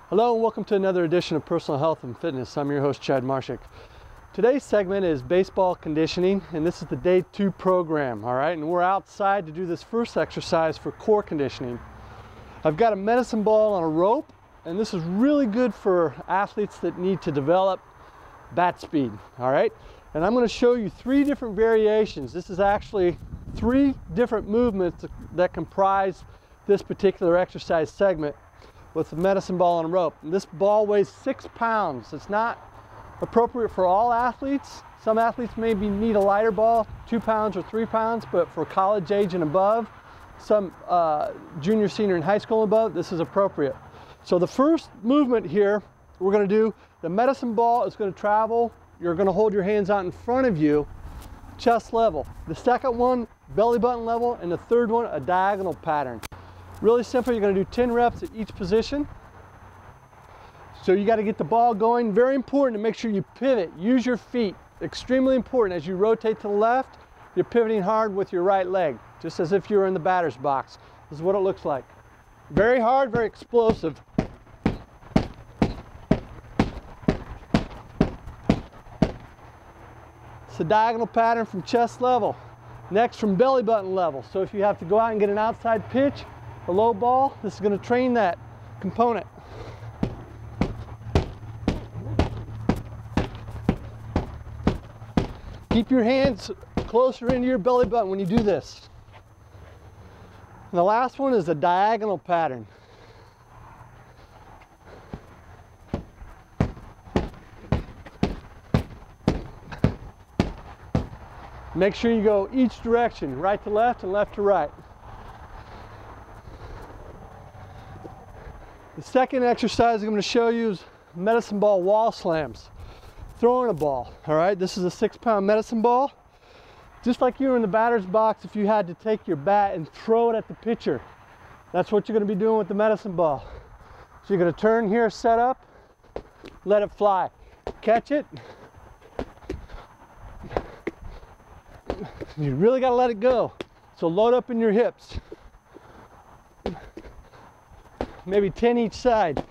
Hello and welcome to another edition of Personal Health and Fitness. I'm your host, Chad Marshak. Today's segment is baseball conditioning, and this is the day 2 program, all right? And we're outside to do this first exercise for core conditioning. I've got a medicine ball on a rope, and this is really good for athletes that need to develop bat speed, all right? And I'm going to show you 3 different variations. This is actually 3 different movements that comprise this particular exercise segment with the medicine ball on a rope. And this ball weighs 6 pounds. It's not appropriate for all athletes. Some athletes maybe need a lighter ball, 2 pounds or 3 pounds, but for college age and above, some junior, senior, and high school and above, this is appropriate. So the first movement here, we're going to do, the medicine ball is going to travel. You're going to hold your hands out in front of you, chest level. The second one, belly button level, and the third one, a diagonal pattern. Really simple. You're going to do 10 reps at each position. So you got to get the ball going. Very important to make sure you pivot. Use your feet. Extremely important. As you rotate to the left, you're pivoting hard with your right leg, just as if you were in the batter's box. This is what it looks like. Very hard, very explosive. It's a diagonal pattern from chest level. Next, from belly button level. So if you have to go out and get an outside pitch, a low ball, this is going to train that component. Keep your hands closer into your belly button when you do this. And the last one is a diagonal pattern. Make sure you go each direction, right to left and left to right. The second exercise I'm going to show you is medicine ball wall slams. Throwing a ball, all right? This is a 6-pound medicine ball. Just like you were in the batter's box, if you had to take your bat and throw it at the pitcher, that's what you're going to be doing with the medicine ball. So you're going to turn here, set up, let it fly. Catch it. You really got to let it go. So load up in your hips. Maybe 10 each side.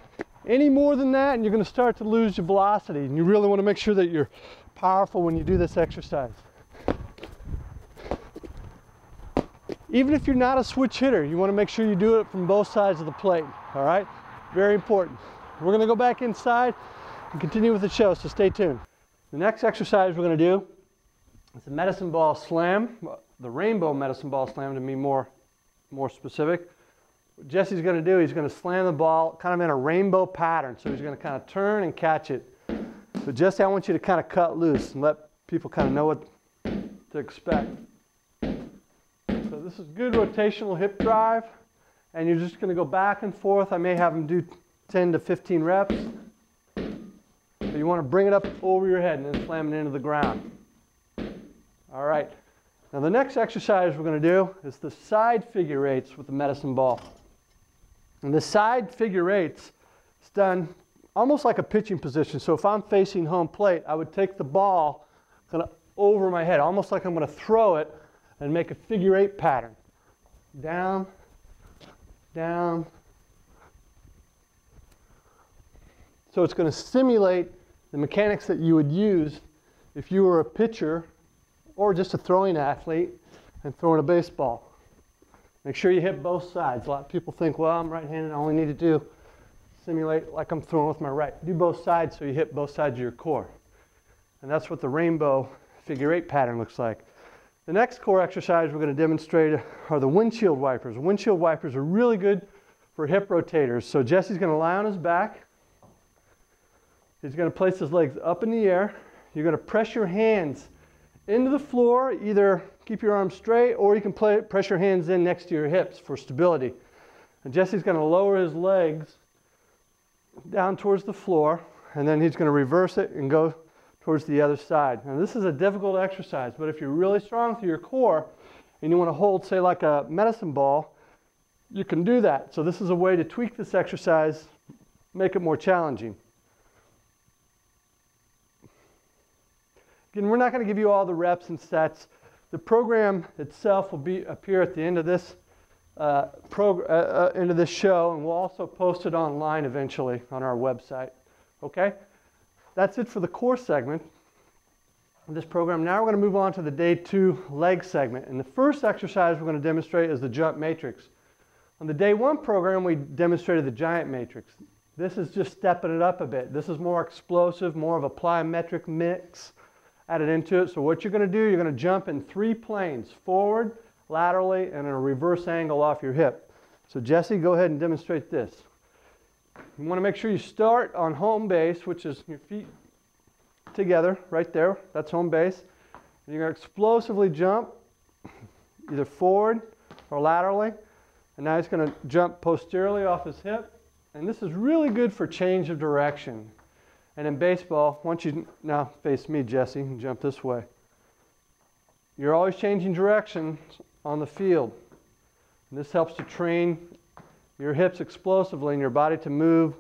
Any more than that and you're going to start to lose your velocity, and you really want to make sure that you're powerful when you do this exercise. Even if you're not a switch hitter, you want to make sure you do it from both sides of the plate, all right? Very important. We're going to go back inside and continue with the show, so stay tuned. The next exercise we're going to do is a medicine ball slam, the rainbow medicine ball slam to be more specific. What Jesse's going to do, he's going to slam the ball kind of in a rainbow pattern. So he's going to kind of turn and catch it. So Jesse, I want you to kind of cut loose and let people kind of know what to expect. So this is good rotational hip drive. And you're just going to go back and forth. I may have them do 10 to 15 reps. So you want to bring it up over your head and then slam it into the ground. All right. Now the next exercise we're going to do is the side figure eights with the medicine ball. And the side figure eights is done almost like a pitching position. So if I'm facing home plate, I would take the ball kind of over my head, almost like I'm going to throw it and make a figure 8 pattern. Down, down. So it's going to simulate the mechanics that you would use if you were a pitcher or just a throwing athlete and throwing a baseball. Make sure you hit both sides. A lot of people think, well, I'm right-handed, I only need to do simulate like I'm throwing with my right. Do both sides so you hit both sides of your core. And that's what the rainbow figure 8 pattern looks like. The next core exercise we're going to demonstrate are the windshield wipers. Windshield wipers are really good for hip rotators. So Jesse's going to lie on his back. He's going to place his legs up in the air. You're going to press your hands into the floor, either keep your arms straight or you can press your hands in next to your hips for stability. And Jesse's going to lower his legs down towards the floor, and then he's going to reverse it and go towards the other side. Now this is a difficult exercise, but if you're really strong through your core and you want to hold, say, like a medicine ball, you can do that. So this is a way to tweak this exercise, make it more challenging. Again, we're not going to give you all the reps and sets. The program itself will appear at the end of this into this show, and we'll also post it online eventually on our website. Okay? That's it for the core segment of this program. Now we're going to move on to the day 2 leg segment. And the first exercise we're going to demonstrate is the jump matrix. On the day 1 program, we demonstrated the giant matrix. This is just stepping it up a bit. This is more explosive, more of a plyometric mix added into it. So what you're going to do, you're going to jump in 3 planes: forward, laterally, and in a reverse angle off your hip. So Jesse, go ahead and demonstrate this. You want to make sure you start on home base, which is your feet together right there. That's home base. And you're going to explosively jump either forward or laterally. And now he's going to jump posteriorly off his hip. And this is really good for change of direction. And in baseball, once you now face me, Jesse, and jump this way. You're always changing directions on the field. And this helps to train your hips explosively and your body to move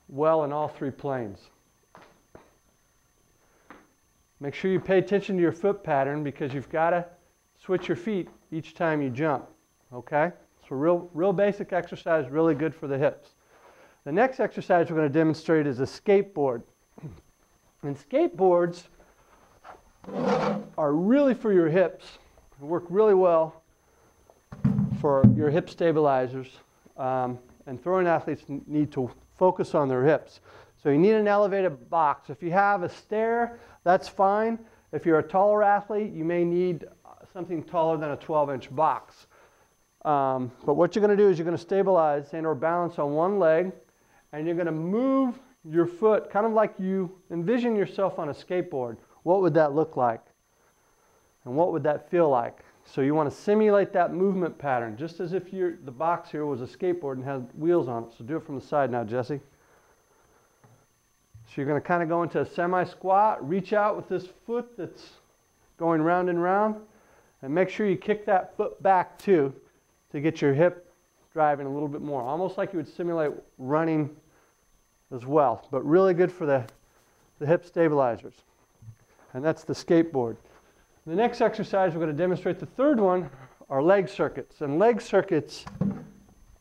well in all 3 planes. Make sure you pay attention to your foot pattern because you've got to switch your feet each time you jump. Okay? So real basic exercise, really good for the hips. The next exercise we're going to demonstrate is a skateboard. And skateboards are really for your hips. They work really well for your hip stabilizers. And throwing athletes need to focus on their hips. So you need an elevated box. If you have a stair, that's fine. If you're a taller athlete, you may need something taller than a 12-inch box. But what you're going to do is you're going to stabilize and or balance on one leg, and you're going to move your foot kind of like you envision yourself on a skateboard. What would that look like? And what would that feel like? So you want to simulate that movement pattern, just as if the box here was a skateboard and had wheels on it. So do it from the side now, Jesse. So you're going to kind of go into a semi-squat, reach out with this foot that's going round and round, and make sure you kick that foot back too to get your hip driving a little bit more, almost like you would simulate running as well, but really good for the hip stabilizers. And that's the skateboard. The next exercise we're going to demonstrate, the third one, are leg circuits. And leg circuits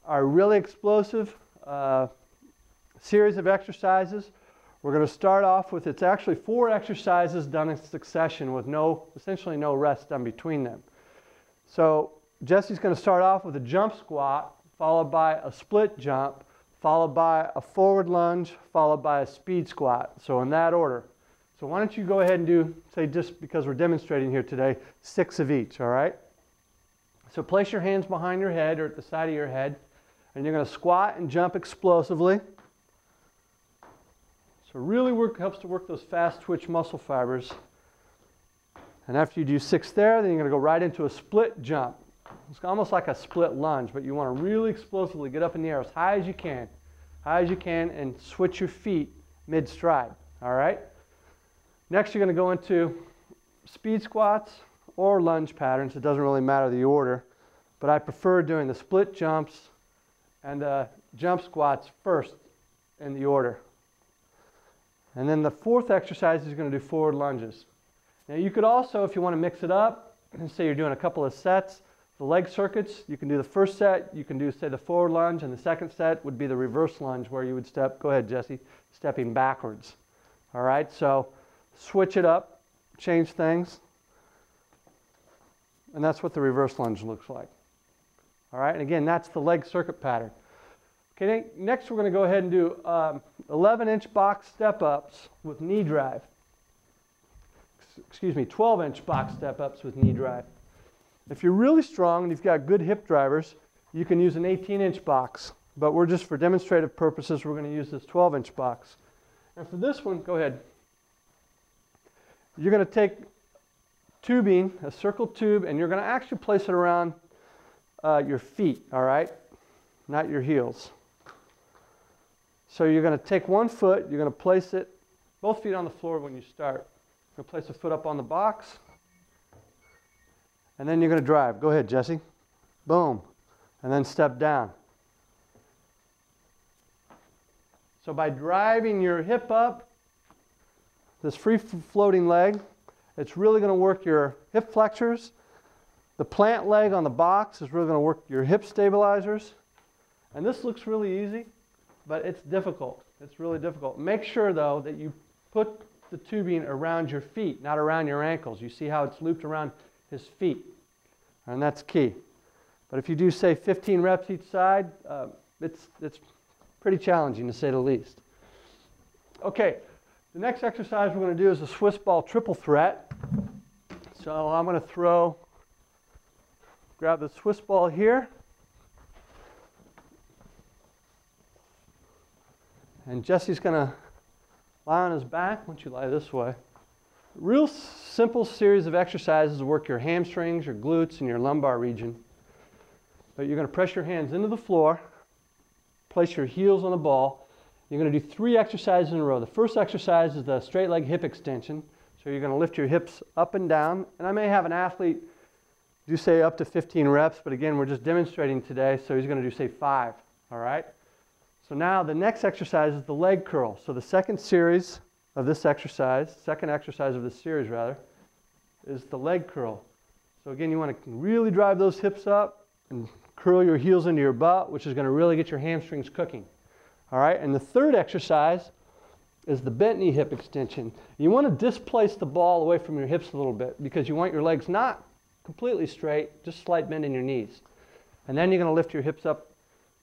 are really explosive series of exercises. We're going to start off with, it's actually 4 exercises done in succession with essentially no rest done between them. So Jesse's going to start off with a jump squat, followed by a split jump, followed by a forward lunge, followed by a speed squat. So in that order. So why don't you go ahead and do, say, just because we're demonstrating here today, 6 of each, all right? So place your hands behind your head or at the side of your head, and you're going to squat and jump explosively. So really helps to work those fast twitch muscle fibers. And after you do 6 there, then you're going to go right into a split jump. It's almost like a split lunge, but you want to really explosively get up in the air as high as you can, and switch your feet mid-stride, all right? Next, you're going to go into speed squats or lunge patterns. It doesn't really matter the order, but I prefer doing the split jumps and the jump squats first in the order. And then the 4th exercise is going to do forward lunges. Now you could also, if you want to mix it up, and say you're doing a couple of sets, the leg circuits, you can do the first set, you can do, say, the forward lunge, and the second set would be the reverse lunge where you would step, go ahead, Jesse, stepping backwards. All right, so switch it up, change things, and that's what the reverse lunge looks like. All right, and again, that's the leg circuit pattern. Okay, next we're going to go ahead and do 11-inch box step-ups with knee drive. Excuse me, 12-inch box step-ups with knee drive. If you're really strong and you've got good hip drivers, you can use an 18-inch box. But we're just for demonstrative purposes, we're going to use this 12-inch box. And for this one, go ahead. You're going to take tubing, a circle tube, and you're going to actually place it around your feet, all right? Not your heels. So you're going to take one foot, you're going to place it, both feet on the floor when you start. You're going to place a foot up on the box, and then you're going to drive. Go ahead, Jesse. Boom. And then step down. So by driving your hip up, this free floating leg, it's really going to work your hip flexors, The plant leg on the box is really going to work your hip stabilizers. And this looks really easy, but it's difficult. It's really difficult. Make sure, though, that you put the tubing around your feet, not around your ankles. You see how it's looped around his feet, and that's key. But if you do, say, 15 reps each side, it's pretty challenging, to say the least. Okay, the next exercise we're going to do is a Swiss ball triple threat. So I'm going to grab the Swiss ball here, and Jesse's going to lie on his back. Once you lie this way. Real simple series of exercises to work your hamstrings, your glutes, and your lumbar region. But you're going to press your hands into the floor, place your heels on the ball. You're going to do 3 exercises in a row. The first exercise is the straight leg hip extension. So you're going to lift your hips up and down. And I may have an athlete do, say, up to 15 reps, but again, we're just demonstrating today, so he's going to do, say, 5, all right? So now the next exercise is the leg curl. So the second exercise of this series, is the leg curl. So again, you want to really drive those hips up and curl your heels into your butt, which is going to really get your hamstrings cooking. All right, and the third exercise is the bent knee hip extension. You want to displace the ball away from your hips a little bit because you want your legs not completely straight, just slight bend in your knees. And then you're going to lift your hips up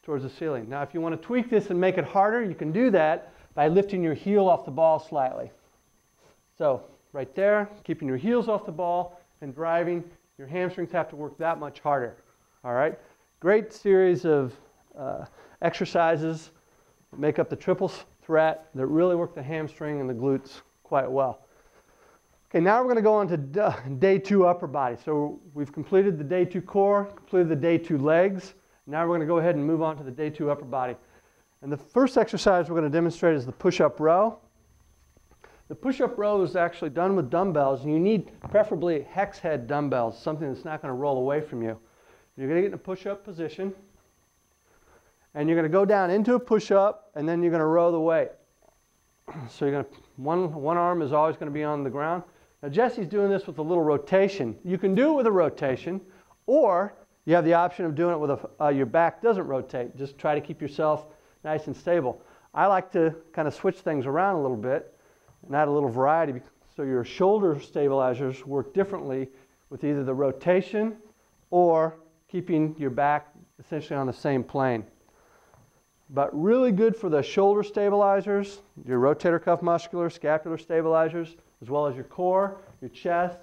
towards the ceiling. Now, if you want to tweak this and make it harder, you can do that by lifting your heel off the ball slightly. So, right there, keeping your heels off the ball and driving, your hamstrings have to work that much harder. All right? Great series of exercises that make up the triple threat that really work the hamstring and the glutes quite well. Okay, now we're going to go on to day 2 upper body. So we've completed the day 2 core, completed the day 2 legs. Now we're going to go ahead and move on to the day 2 upper body. And the first exercise we're going to demonstrate is the push-up row. The push-up row is actually done with dumbbells, and you need preferably hex head dumbbells, something that's not going to roll away from you. You're going to get in a push-up position, and you're going to go down into a push-up, and then you're going to row the weight. So you're going to, one arm is always going to be on the ground. Now Jesse's doing this with a little rotation. You can do it with a rotation, or you have the option of doing it with your back doesn't rotate. Just try to keep yourself nice and stable. I like to kind of switch things around a little bit and add a little variety so your shoulder stabilizers work differently with either the rotation or keeping your back essentially on the same plane. But really good for the shoulder stabilizers, your rotator cuff muscular, scapular stabilizers, as well as your core, your chest.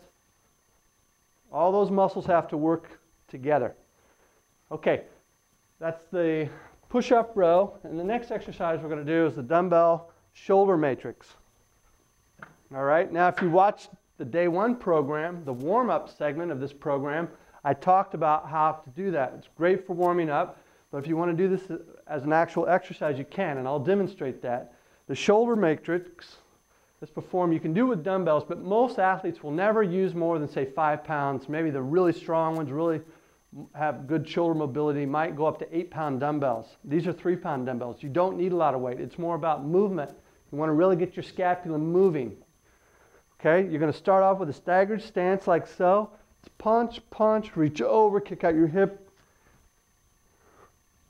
All those muscles have to work together. Okay, that's the push-up row, and the next exercise we're going to do is the dumbbell shoulder matrix. All right, now if you watched the day 1 program, the warm-up segment of this program, I talked about how to do that. It's great for warming up, but if you want to do this as an actual exercise, you can, and I'll demonstrate that. The shoulder matrix is performed, you can do it with dumbbells, but most athletes will never use more than, say, 5 pounds. Maybe the really strong ones really have good shoulder mobility, might go up to 8-pound dumbbells. These are 3-pound dumbbells. You don't need a lot of weight. It's more about movement. You want to really get your scapula moving. Okay, you're going to start off with a staggered stance like so. It's punch, punch, reach over, kick out your hip,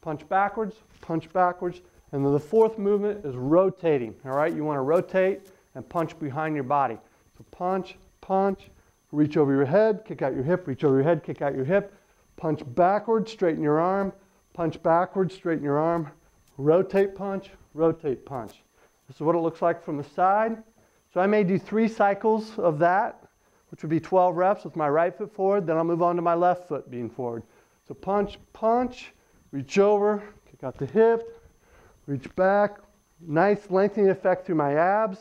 punch backwards, and then the fourth movement is rotating. All right, you want to rotate and punch behind your body. So punch, punch, reach over your head, kick out your hip, reach over your head, kick out your hip, punch backwards, straighten your arm, punch backwards, straighten your arm, rotate, punch, rotate, punch. This is what it looks like from the side. So I may do 3 cycles of that, which would be 12 reps with my right foot forward, then I'll move on to my left foot being forward. So punch, punch, reach over, kick out the hip, reach back, nice lengthening effect through my abs,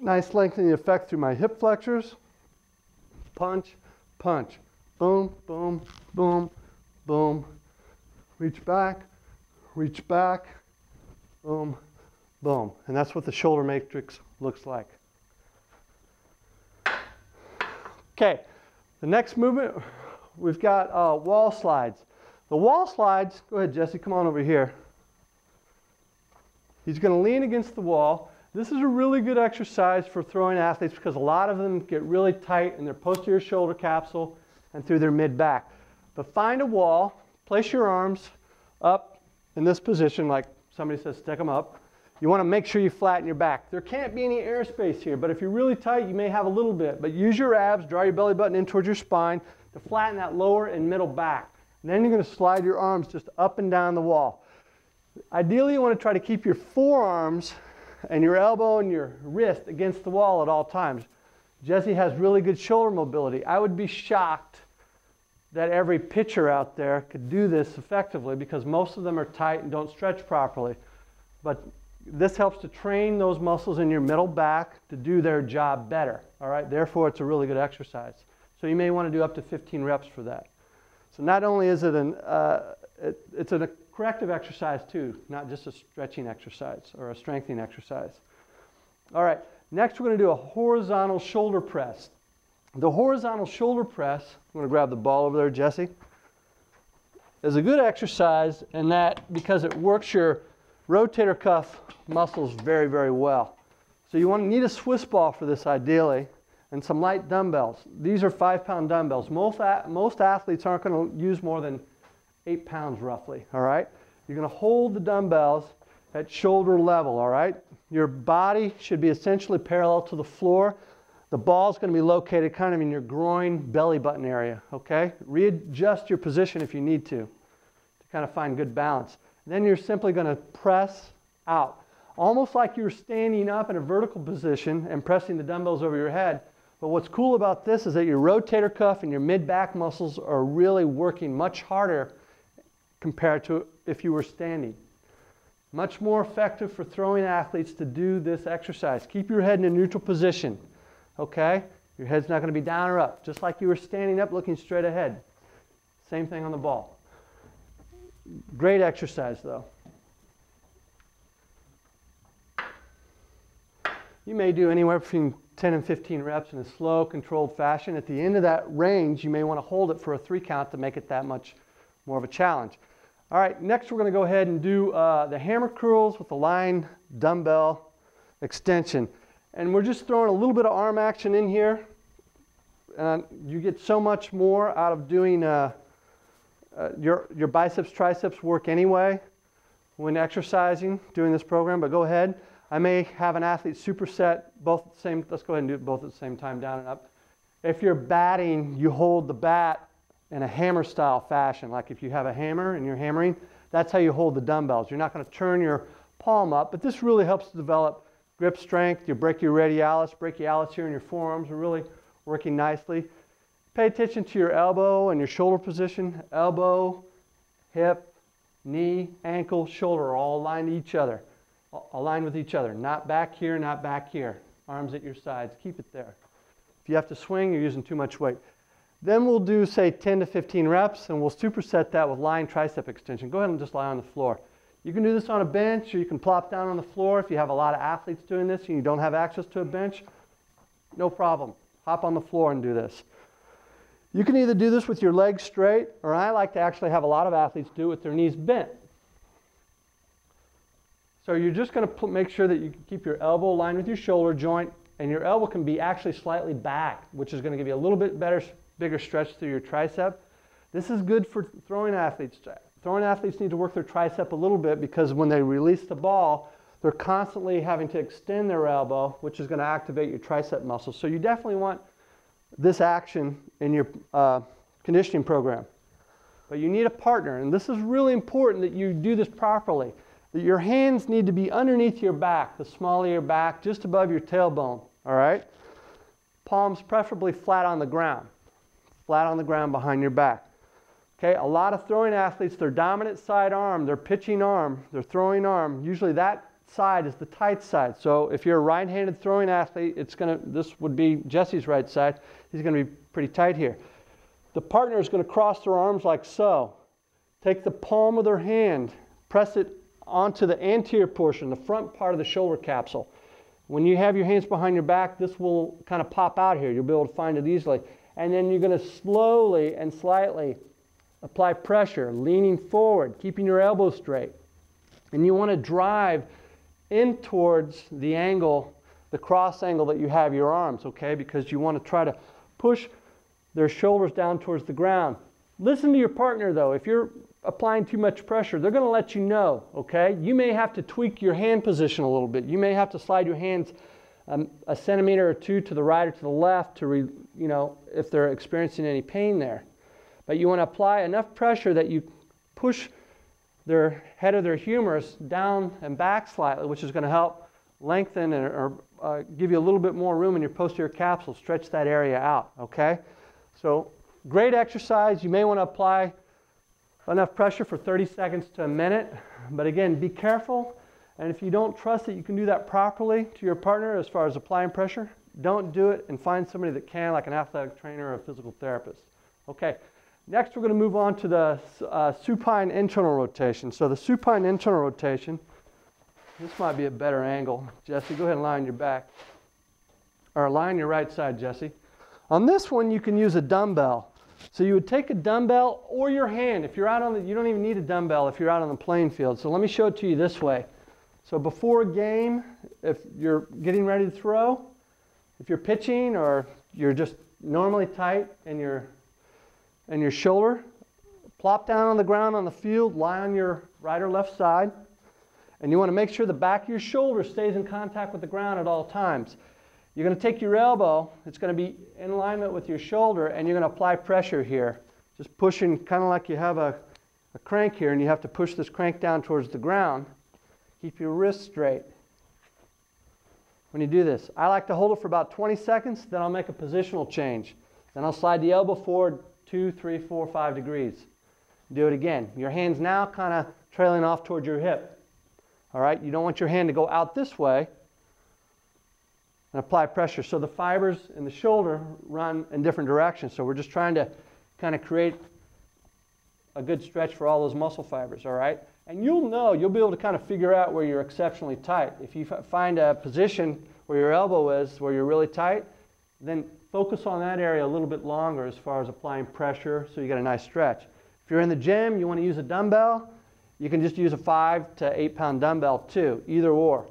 nice lengthening effect through my hip flexors, punch, punch, boom, boom, boom, boom, reach back, boom, boom. And that's what the shoulder matrix looks like. Okay, the next movement, we've got wall slides. The wall slides, go ahead Jesse, come on over here. He's going to lean against the wall. This is a really good exercise for throwing athletes because a lot of them get really tight in their posterior shoulder capsule and through their mid-back. But find a wall, place your arms up in this position, like somebody says, stick them up. You want to make sure you flatten your back. There can't be any airspace here, but if you're really tight, you may have a little bit. But use your abs, draw your belly button in towards your spine to flatten that lower and middle back. And then you're going to slide your arms just up and down the wall. Ideally, you want to try to keep your forearms and your elbow and your wrist against the wall at all times. Jesse has really good shoulder mobility. I would be shocked that every pitcher out there could do this effectively because most of them are tight and don't stretch properly. But this helps to train those muscles in your middle back to do their job better. All right? Therefore, it's a really good exercise. So you may want to do up to 15 reps for that. So not only is it it's a corrective exercise too, not just a stretching exercise or a strengthening exercise. All right, next we're going to do a horizontal shoulder press. The horizontal shoulder press, I'm going to grab the ball over there, Jesse, is a good exercise in that because it works your rotator cuff muscles very, very well. So you need a Swiss ball for this ideally, and some light dumbbells. These are 5-pound dumbbells. Most athletes aren't going to use more than 8 pounds roughly, all right? You're going to hold the dumbbells at shoulder level, all right? Your body should be essentially parallel to the floor. The ball's going to be located kind of in your groin, belly button area, okay? Readjust your position if you need to kind of find good balance. Then you're simply going to press out, almost like you're standing up in a vertical position and pressing the dumbbells over your head. But what's cool about this is that your rotator cuff and your mid-back muscles are really working much harder compared to if you were standing. Much more effective for throwing athletes to do this exercise. Keep your head in a neutral position, okay? Your head's not going to be down or up, just like you were standing up looking straight ahead. Same thing on the ball. Great exercise though. You may do anywhere between 10 and 15 reps in a slow, controlled fashion. At the end of that range, you may want to hold it for a 3 count to make it that much more of a challenge. All right, next we're going to go ahead and do the hammer curls with the line dumbbell extension. And we're just throwing a little bit of arm action in here. You get so much more out of doing your biceps, triceps work anyway when exercising, doing this program, but go ahead. I may have an athlete superset both at the same, let's go ahead and do it both at the same time, down and up. If you're batting, you hold the bat in a hammer style fashion. Like if you have a hammer and you're hammering, that's how you hold the dumbbells. You're not going to turn your palm up, but this really helps to develop grip strength, your brachialis here in your forearms are really working nicely. Pay attention to your elbow and your shoulder position. Elbow, hip, knee, ankle, shoulder are all aligned to each other. Aligned with each other. Not back here, not back here. Arms at your sides. Keep it there. If you have to swing, you're using too much weight. Then we'll do, say, 10 to 15 reps, and we'll superset that with lying tricep extension. Go ahead and just lie on the floor. You can do this on a bench, or you can plop down on the floor. If you have a lot of athletes doing this and you don't have access to a bench, no problem. Hop on the floor and do this. You can either do this with your legs straight, or I like to actually have a lot of athletes do it with their knees bent. So you're just going to make sure that you can keep your elbow aligned with your shoulder joint, and your elbow can be actually slightly back, which is going to give you a little bit bigger stretch through your tricep. This is good for throwing athletes. Throwing athletes need to work their tricep a little bit because when they release the ball, they're constantly having to extend their elbow, which is going to activate your tricep muscles. So you definitely want this action in your conditioning program. But you need a partner, and this is really important that you do this properly. That your hands need to be underneath your back, the small of your back, just above your tailbone, all right? Palms preferably flat on the ground behind your back. Okay, a lot of throwing athletes, their dominant side arm, their pitching arm, their throwing arm, usually that side is the tight side. So if you're a right-handed throwing athlete, this would be Jesse's right side. He's going to be pretty tight here. The partner is going to cross their arms like so. Take the palm of their hand, press it onto the anterior portion, the front part of the shoulder capsule. When you have your hands behind your back, this will kind of pop out here. You'll be able to find it easily. And then you're going to slowly and slightly apply pressure, leaning forward, keeping your elbows straight. And you want to drive in towards the angle, the cross angle that you have your arms, okay? Because you want to try to push their shoulders down towards the ground. Listen to your partner though. If you're applying too much pressure, they're going to let you know, okay? You may have to tweak your hand position a little bit. You may have to slide your hands a centimeter or two to the right or to the left to, if they're experiencing any pain there. But you want to apply enough pressure that you push their head of their humerus down and back slightly, which is going to help lengthen or give you a little bit more room in your posterior capsule, stretch that area out, okay? So great exercise. You may want to apply enough pressure for 30 seconds to a minute, but again, be careful. And if you don't trust that you can do that properly to your partner as far as applying pressure, don't do it and find somebody that can, like an athletic trainer or a physical therapist. Okay, next we're going to move on to the supine internal rotation. So the supine internal rotation, this might be a better angle. Jesse, go ahead and lie on your back. Or lie on your right side, Jesse. On this one, you can use a dumbbell. So you would take a dumbbell or your hand. If you're out on you don't even need a dumbbell if you're out on the playing field. So let me show it to you this way. So before a game, if you're getting ready to throw, if you're pitching or you're just normally tight in your shoulder, plop down on the ground on the field, lie on your right or left side, and you want to make sure the back of your shoulder stays in contact with the ground at all times. You're going to take your elbow, it's going to be in alignment with your shoulder, and you're going to apply pressure here. Just pushing, kind of like you have a crank here, and you have to push this crank down towards the ground. Keep your wrist straight when you do this. I like to hold it for about 20 seconds, then I'll make a positional change. Then I'll slide the elbow forward 2, 3, 4, 5 degrees. Do it again. Your hand's now kind of trailing off towards your hip. All right, you don't want your hand to go out this way and apply pressure. So the fibers in the shoulder run in different directions. So we're just trying to kind of create a good stretch for all those muscle fibers, all right? And you'll be able to kind of figure out where you're exceptionally tight. If you find a position where your elbow is, where you're really tight, then focus on that area a little bit longer as far as applying pressure so you get a nice stretch. If you're in the gym, you want to use a dumbbell, you can just use a 5 to 8 pound dumbbell too, either or.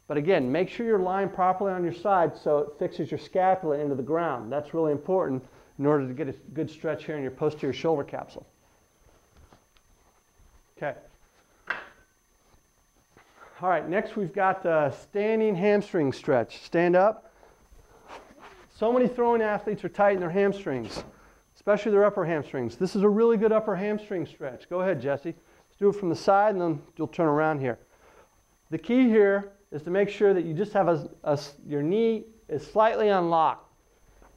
But again, make sure you're lying properly on your side so it fixes your scapula into the ground. That's really important in order to get a good stretch here in your posterior shoulder capsule. Okay. All right, next we've got the standing hamstring stretch. Stand up. So many throwing athletes are tight in their hamstrings, especially their upper hamstrings. This is a really good upper hamstring stretch. Go ahead, Jesse. Let's do it from the side, and then you'll turn around here. The key here is to make sure that you just have your knee is slightly unlocked,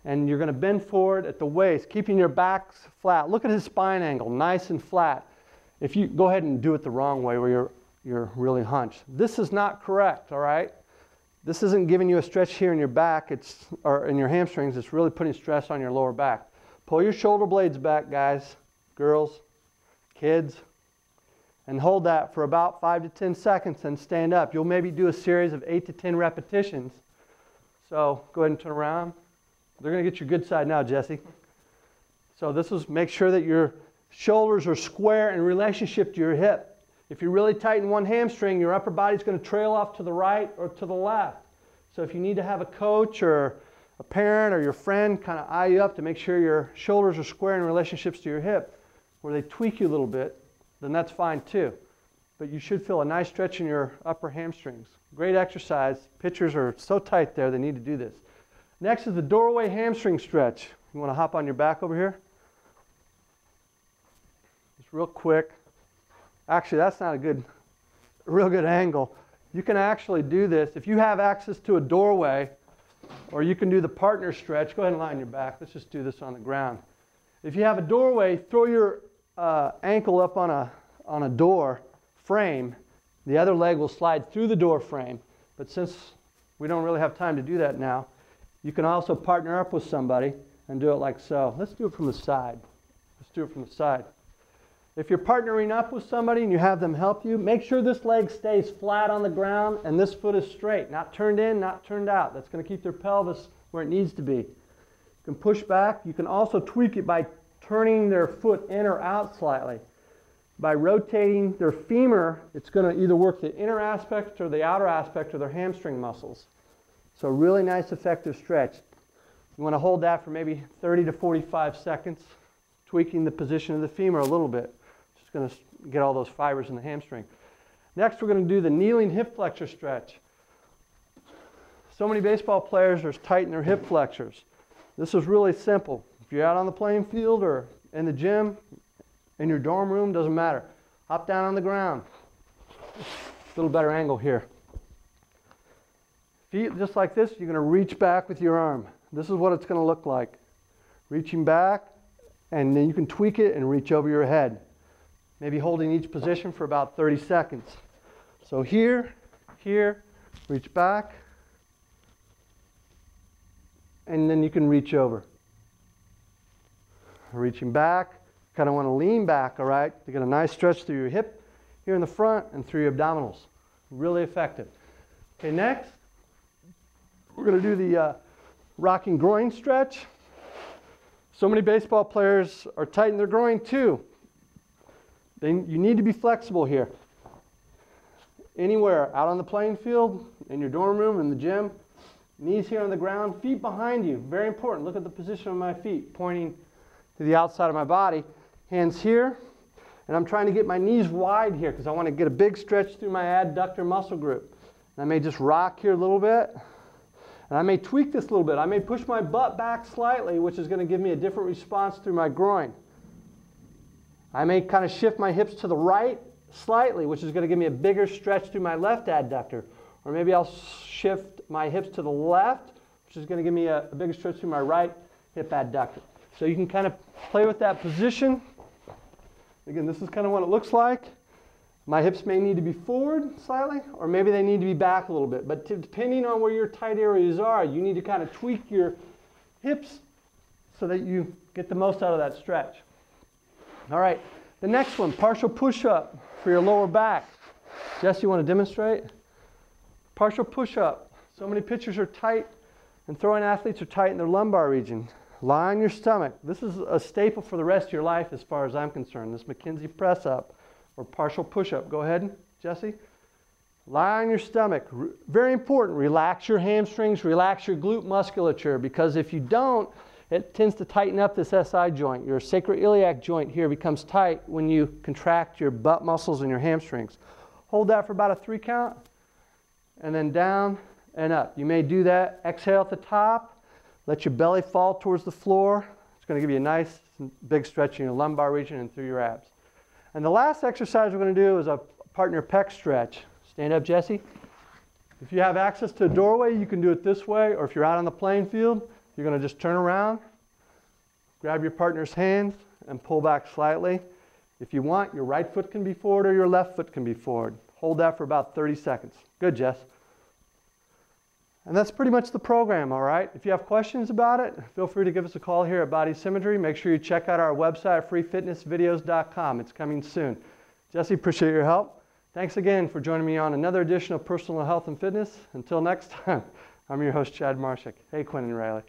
and you're going to bend forward at the waist, keeping your back flat. Look at his spine angle, nice and flat. If you go ahead and do it the wrong way where you're really hunched. This is not correct, all right? This isn't giving you a stretch here in your back, or in your hamstrings. It's really putting stress on your lower back. Pull your shoulder blades back, guys, girls, kids, and hold that for about 5 to 10 seconds and stand up. You'll maybe do a series of 8 to 10 repetitions. So go ahead and turn around. They're going to get your good side now, Jesse. So this is, make sure that your shoulders are square in relationship to your hip. If you really tighten one hamstring, your upper body's going to trail off to the right or to the left. So if you need to have a coach or a parent or your friend kind of eye you up to make sure your shoulders are square in relationships to your hip, where they tweak you a little bit, then that's fine too. But you should feel a nice stretch in your upper hamstrings. Great exercise. Pitchers are so tight there, they need to do this. Next is the doorway hamstring stretch. You want to hop on your back over here? Just real quick. Actually, that's not a real good angle. You can actually do this. If you have access to a doorway, or you can do the partner stretch, go ahead and lie on your back. Let's just do this on the ground. If you have a doorway, throw your ankle up on a door frame. The other leg will slide through the door frame. But since we don't really have time to do that now, you can also partner up with somebody and do it like so. Let's do it from the side. Let's do it from the side. If you're partnering up with somebody and you have them help you, make sure this leg stays flat on the ground and this foot is straight, not turned in, not turned out. That's going to keep their pelvis where it needs to be. You can push back. You can also tweak it by turning their foot in or out slightly. By rotating their femur, it's going to either work the inner aspect or the outer aspect of their hamstring muscles. So really nice, effective stretch. You want to hold that for maybe 30 to 45 seconds, tweaking the position of the femur a little bit. Just going to get all those fibers in the hamstring. Next, we're going to do the kneeling hip flexor stretch. So many baseball players are tight in their hip flexors. This is really simple. If you're out on the playing field or in the gym, in your dorm room, doesn't matter. Hop down on the ground. A little better angle here. Feet just like this, you're going to reach back with your arm. This is what it's going to look like. Reaching back, and then you can tweak it and reach over your head. Maybe holding each position for about 30 seconds. So here, reach back, and then you can reach over. Reaching back, kind of want to lean back, all right? You get a nice stretch through your hip here in the front and through your abdominals. Really effective. Okay, next, we're going to do the rocking groin stretch. So many baseball players are tight in their groin too. You need to be flexible here. Anywhere, out on the playing field, in your dorm room, in the gym, knees here on the ground, feet behind you. Very important. Look at the position of my feet, pointing to the outside of my body. Hands here, and I'm trying to get my knees wide here because I want to get a big stretch through my adductor muscle group. And I may just rock here a little bit, and I may tweak this a little bit. I may push my butt back slightly, which is going to give me a different response through my groin. I may kind of shift my hips to the right slightly, which is going to give me a bigger stretch through my left adductor. Or maybe I'll shift my hips to the left, which is going to give me a bigger stretch through my right hip adductor. So you can kind of play with that position. Again, this is kind of what it looks like. My hips may need to be forward slightly, or maybe they need to be back a little bit. But depending on where your tight areas are, you need to kind of tweak your hips so that you get the most out of that stretch. All right, the next one, partial push-up for your lower back. Jess, you want to demonstrate? Partial push-up. So many pitchers are tight, and throwing athletes are tight in their lumbar region. Lie on your stomach. This is a staple for the rest of your life as far as I'm concerned. This McKenzie press-up or partial push-up. Go ahead, Jesse. Lie on your stomach. Very important. Relax your hamstrings, relax your glute musculature, because if you don't, it tends to tighten up this SI joint. Your sacroiliac joint here becomes tight when you contract your butt muscles and your hamstrings. Hold that for about a 3 count, and then down and up. You may do that. Exhale at the top. Let your belly fall towards the floor. It's going to give you a nice big stretch in your lumbar region and through your abs. And the last exercise we're going to do is a partner pec stretch. Stand up, Jesse. If you have access to a doorway, you can do it this way, or if you're out on the playing field, you're going to just turn around, grab your partner's hands, and pull back slightly. If you want, your right foot can be forward or your left foot can be forward. Hold that for about 30 seconds. Good, Jess. And that's pretty much the program, all right? If you have questions about it, feel free to give us a call here at Body Symmetry. Make sure you check out our website, freefitnessvideos.com. It's coming soon. Jesse, appreciate your help. Thanks again for joining me on another edition of Personal Health and Fitness. Until next time, I'm your host, Chad Marshak. Hey, Quinn and Riley.